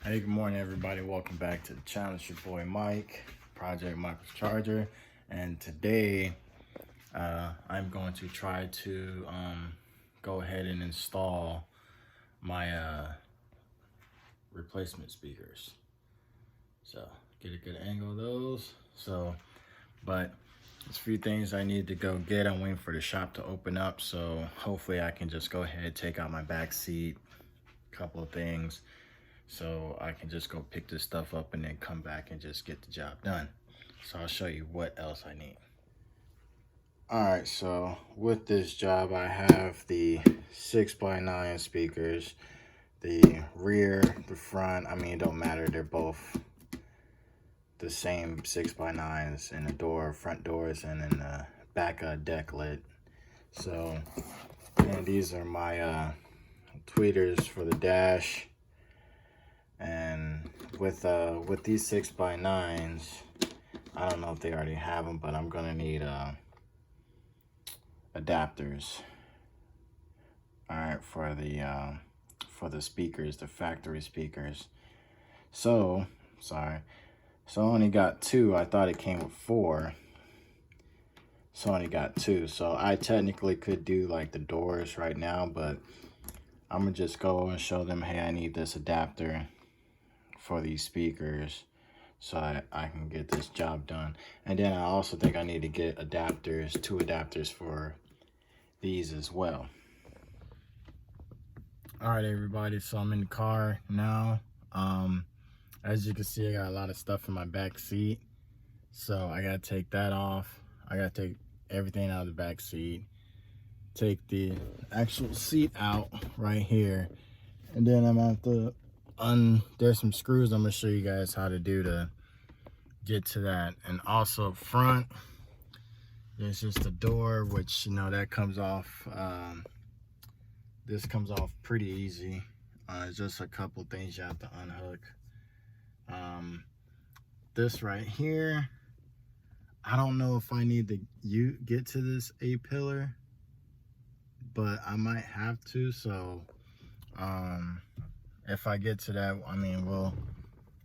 Hey, good morning, everybody. Welcome back to the channel. It's your boy Mike, Project Michael's Charger, and today I'm going to try to go ahead and install my replacement speakers. So get a good angle of those. But there's a few things I need to go get. I'm waiting for the shop to open up, so hopefully I can just go ahead, take out my back seat, a couple of things, so I can just go pick this stuff up and then come back and just get the job done. So I'll show you what else I need. All right, so with this job, I have the 6x9 speakers, the rear, the front. I mean, it don't matter. They're both the same 6x9s in the front doors, and in the back deck lid. So, and these are my tweeters for the dash. And with these 6x9s, I don't know if they already have them, but I'm gonna need adapters. All right, for the speakers, the factory speakers. So sorry, so I only got 2. I thought it came with 4. So I only got 2. So I technically could do like the doors right now, but I'm gonna just go and show them, hey, I need this adapter for these speakers so I can get this job done. And then I also think I need to get adapters, 2 adapters for these as well. All right, everybody, so I'm in the car now. As you can see, I got a lot of stuff in my back seat, so I gotta take that off. I gotta take everything out of the back seat, take the actual seat out right here, and then I'm gonna have to there's some screws I'm gonna show you guys how to do to get to that. And also front, there's just a door, which, you know, that comes off. This comes off pretty easy. It's just a couple things you have to unhook. This right here, I don't know if I need to get to this A-pillar, but I might have to. So if I get to that, I mean, we'll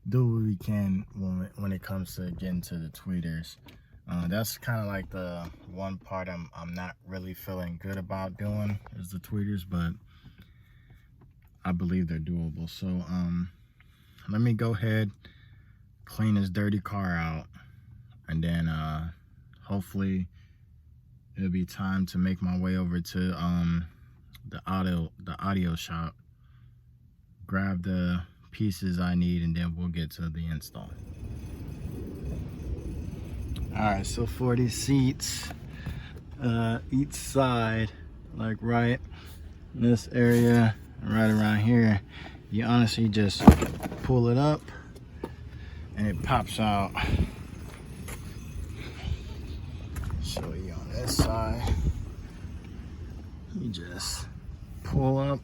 do what we can when it comes to getting to the tweeters. That's kind of like the one part I'm not really feeling good about doing, is the tweeters, but I believe they're doable. So let me go ahead, clean this dirty car out, and then hopefully it'll be time to make my way over to the audio shop, grab the pieces I need, and then we'll get to the install. All right, so for these seats, each side, like right in this area, right around here, you honestly just pull it up and it pops out. Show you on this side, you just pull up,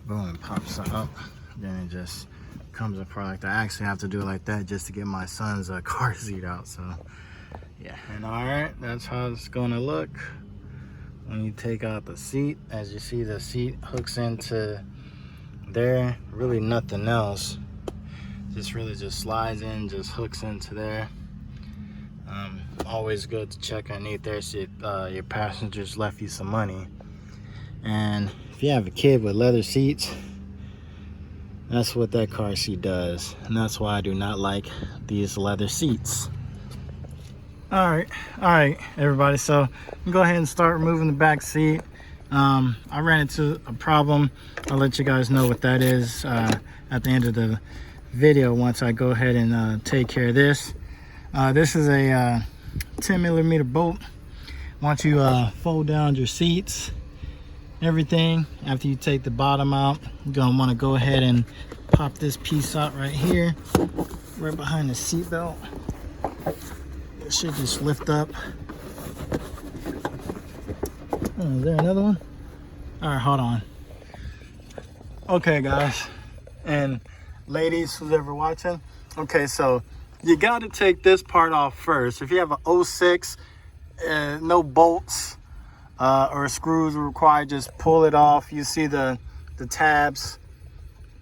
boom, it pops up. Then it just comes apart like that. I actually have to do it like that just to get my son's car seat out. So yeah, and all right, that's how it's gonna look when you take out the seat. As you see, the seat hooks into there, really nothing else, just really just slides in, just hooks into there. Always good to check underneath there, see if your passengers left you some money. And if you have a kid with leather seats, that's what that car seat does, and that's why I do not like these leather seats. All right, everybody. So go ahead and start removing the back seat. I ran into a problem. I'll let you guys know what that is at the end of the video once I go ahead and take care of this. This is a 10mm bolt. Once you fold down your seats, everything, after you take the bottom out, you're gonna want to go ahead and pop this piece out right here, right behind the seat belt. It should just lift up. Oh, is there another one? All right, hold on. Okay, guys and ladies, who's ever watching, okay, so you got to take this part off first. If you have an 06, no bolts or screws required, just pull it off. You see the tabs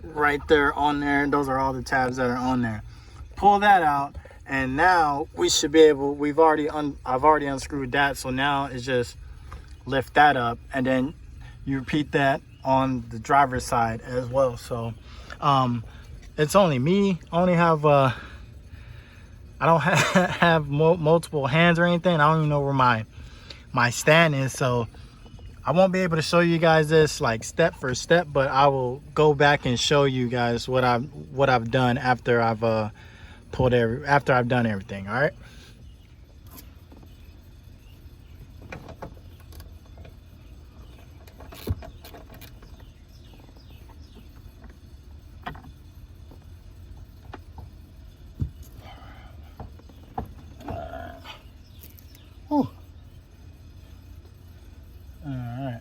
right there on there. Those are all the tabs that are on there. Pull that out, and now we should be able, I've already unscrewed that, so now it's just lift that up, and then you repeat that on the driver's side as well. So it's only me. I only have I don't have multiple hands or anything. I don't even know where my stand is, so I won't be able to show you guys this like step for step, but I will go back and show you guys what I've done after I've after I've done everything. All right. Whew. All right.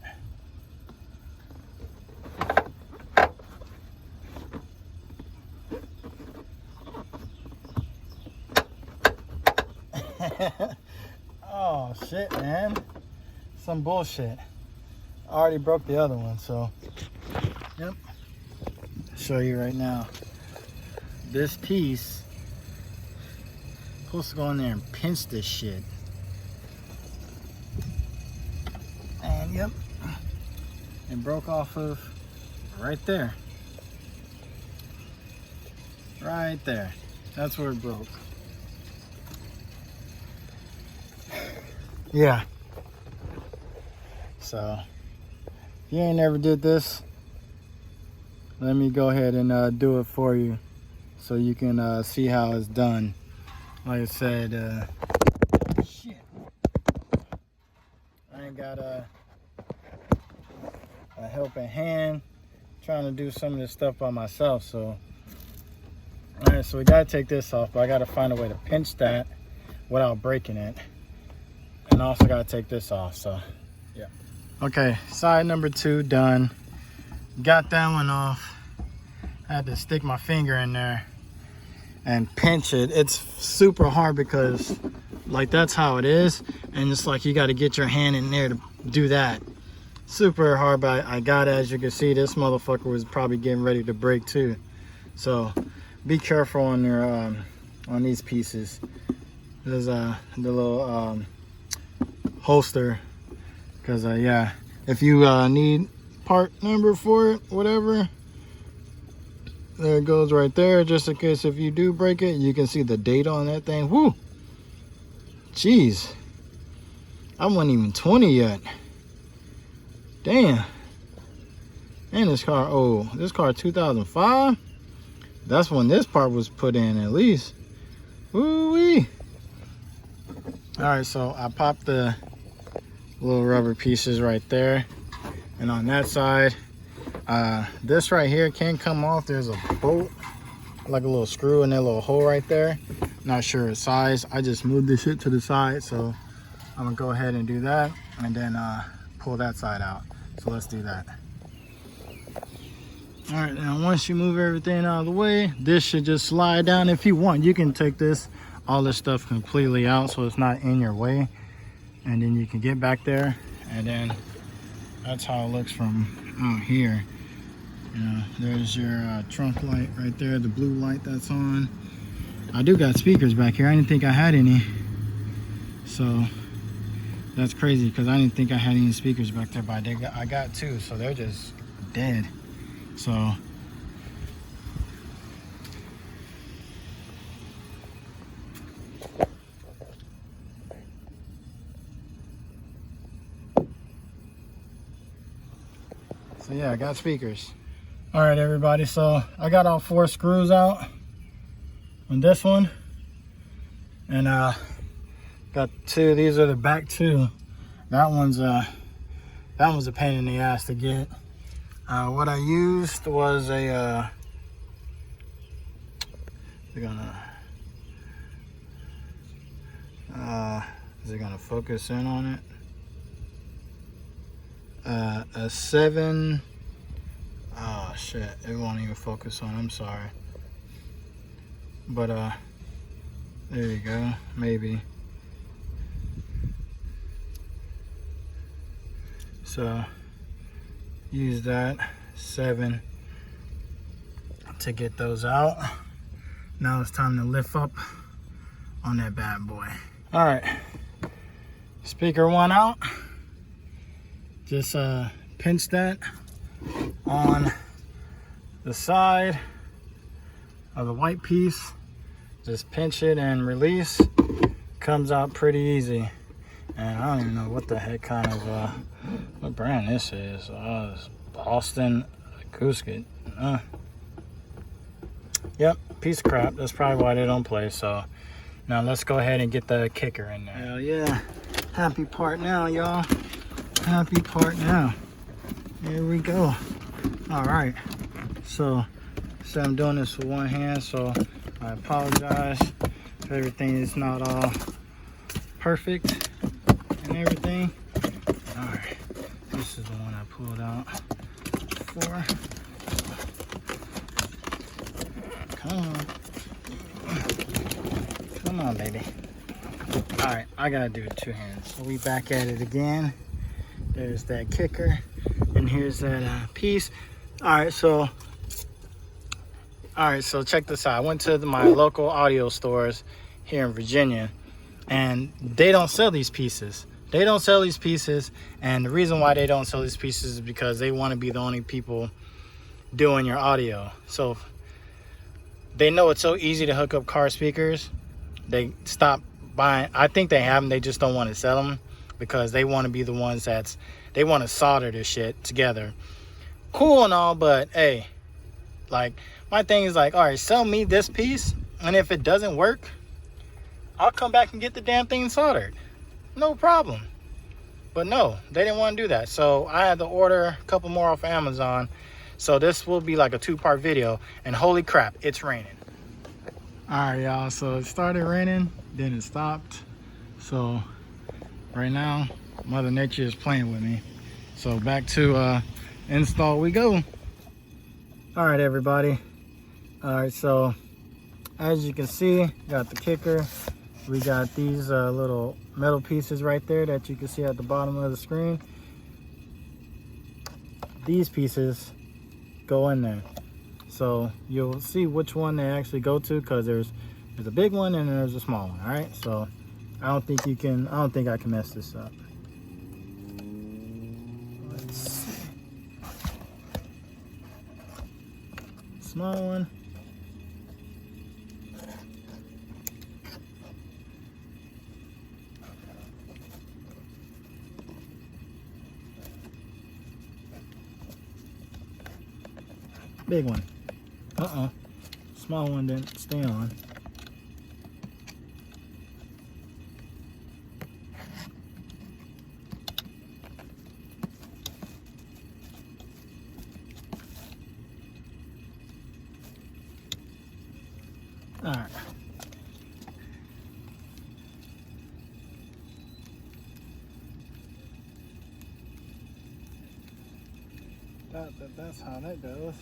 Oh shit, man. Some bullshit. I already broke the other one, so yep. I'll show you right now. This piece supposed to go in there and pinch this shit. And yep, it broke off of right there. Right there. That's where it broke. Yeah. So if you ain't never did this, let me go ahead and do it for you so you can see how it's done. Like I said, shit, I ain't got a helping hand trying to do some of this stuff by myself. So all right, so we gotta take this off, but I gotta find a way to pinch that without breaking it. And also gotta take this off, so yeah. Okay, side number 2 done. Got that one off. I had to stick my finger in there and pinch it. It's super hard because like that's how it is, and it's like you got to get your hand in there to do that. Super hard, but I got it. As you can see, this motherfucker was probably getting ready to break too. So be careful on your on these pieces. There's the little holster, because yeah, if you need part number for it, whatever, there it goes right there, just in case if you do break it. You can see the date on that thing. Whoo, jeez, I wasn't even 20 yet. Damn. And this car, oh, this car 2005, that's when this part was put in, at least. Woo-wee. All right, so I popped the little rubber pieces right there, and on that side, this right here can come off. There's a bolt, like a little screw in that little hole right there. Not sure its size. I just moved this shit to the side, so I'm gonna go ahead and do that, and then pull that side out. So let's do that. All right, now once you move everything out of the way, this should just slide down. If you want, you can take all this stuff completely out so it's not in your way, and then you can get back there, and then that's how it looks from out here. You know, there's your trunk light right there, the blue light that's on. I do got speakers back here. I didn't think I had any, so that's crazy because I didn't think I had any speakers back there, but I got 2, so they're just dead. So yeah, I got speakers. All right, everybody, so I got all 4 screws out on this one, and got 2. These are the back 2. That one's a pain in the ass to get. What I used was a is it gonna focus in on it? A 7. Oh shit, it won't even focus on. I'm sorry, but there you go. Maybe. So use that 7, to get those out. Now it's time to lift up on that bad boy. All right, speaker one out. Just pinch that on the side of the white piece. Just pinch it and release. Comes out pretty easy. And I don't even know what the heck kind of what brand this is. It's Boston Acoustic. Yep, piece of crap. That's probably why they don't play. So now let's go ahead and get the kicker in there. Hell yeah. Happy part now, y'all. Happy part now. Here we go. All right. So I'm doing this with one hand, so I apologize if everything is not all perfect and everything. All right. This is the one I pulled out before. Come on, baby. All right, I gotta do it two hands. So we back at it again. There's that kicker, and here's that piece. All right, so check this out. I went to my local audio stores here in Virginia, and they don't sell these pieces. They don't sell these pieces, and the reason why they don't sell these pieces is because they want to be the only people doing your audio. So they know it's so easy to hook up car speakers. They stop buying. I think they have them. They just don't want to sell them because they want to be the ones they want to solder this shit together. Cool and all, but hey, like my thing is like, all right, sell me this piece, and if it doesn't work, I'll come back and get the damn thing soldered. No problem. But no, they didn't want to do that. So I had to order a couple more off Amazon. So this will be like a two-part video, and holy crap, it's raining. All right, y'all, so it started raining, then it stopped. So right now, Mother Nature is playing with me. So back to install we go. All right, everybody. All right, so as you can see, got the kicker. We got these little metal pieces right there that you can see at the bottom of the screen. These pieces go in there, so you'll see which one they actually go to, because there's a big one and there's a small one. All right, so I don't think I can mess this up. Let's see. Small one. Big one. Small one didn't stay on. All right. That's how that goes.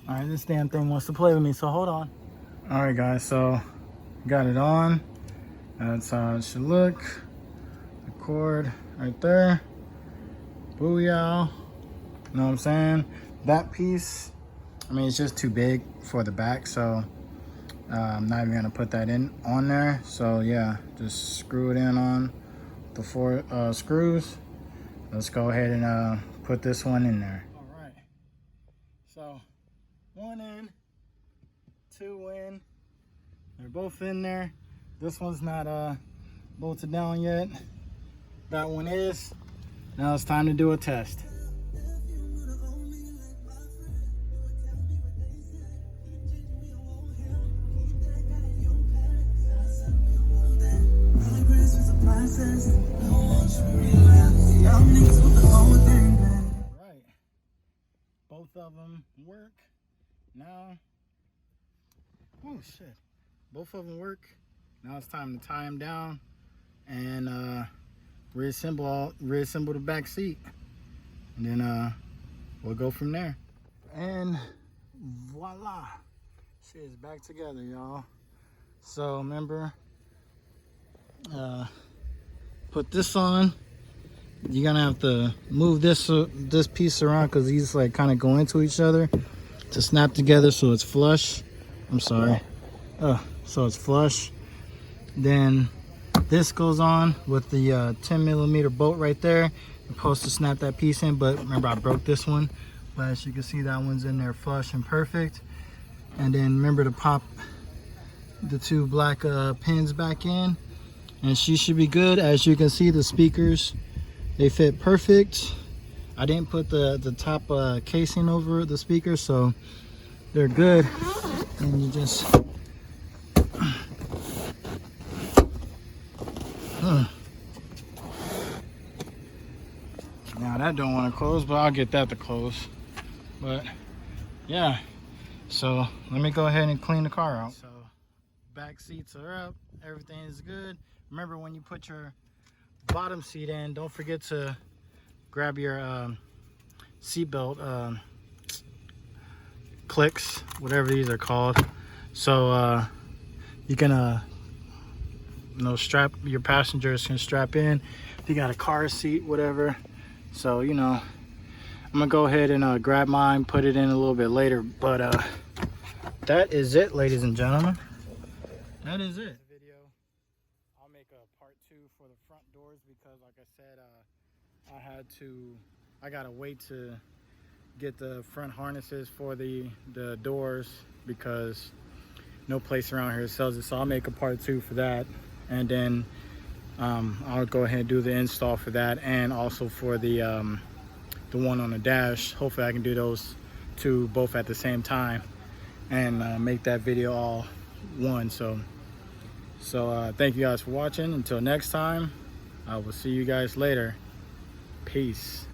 All right, this damn thing wants to play with me, so hold on. All right, guys, so got it on. That's how it should look. The cord right there. Booyah. You know what I'm saying? That piece, I mean, it's just too big for the back, so I'm not even gonna put that in on there. So yeah, just screw it in on the 4 screws. Let's go ahead and put this one in there. All right, so 1 in, 2 in. They're both in there. This one's not bolted down yet. That one is. Now it's time to do a test. Right. Both of them work. Now, oh shit. Both of them work. Now it's time to tie them down and reassemble the back seat, and then we'll go from there. And voila, shit is back together, y'all. So remember, put this on. You're gonna have to move this piece around because these like kind of go into each other to snap together so it's flush. I'm sorry. So it's flush. Then this goes on with the 10mm bolt right there. You're supposed to snap that piece in, but remember I broke this one. But as you can see, that one's in there flush and perfect. And then remember to pop the two black pins back in, and she should be good. As you can see, the speakers, they fit perfect. I didn't put the top casing over the speakers, so they're good. And you just now that don't want to close, but I'll get that to close. But yeah, so let me go ahead and clean the car out. So back seats are up, everything is good. Remember, when you put your bottom seat in, don't forget to grab your seat belt clicks, whatever these are called, so you can strap, your passengers can strap in if you got a car seat, whatever. So I'm gonna go ahead and grab mine, put it in a little bit later, but that is it, ladies and gentlemen. That is it. Video. I'll make a part 2 for the front doors because, like I said, I gotta wait to get the front harnesses for the doors because no place around here sells it. So I'll make a part 2 for that, and then I'll go ahead and do the install for that, and also for the one on the dash. Hopefully I can do those two both at the same time and make that video all one. So thank you guys for watching. Until next time, I will see you guys later. Peace.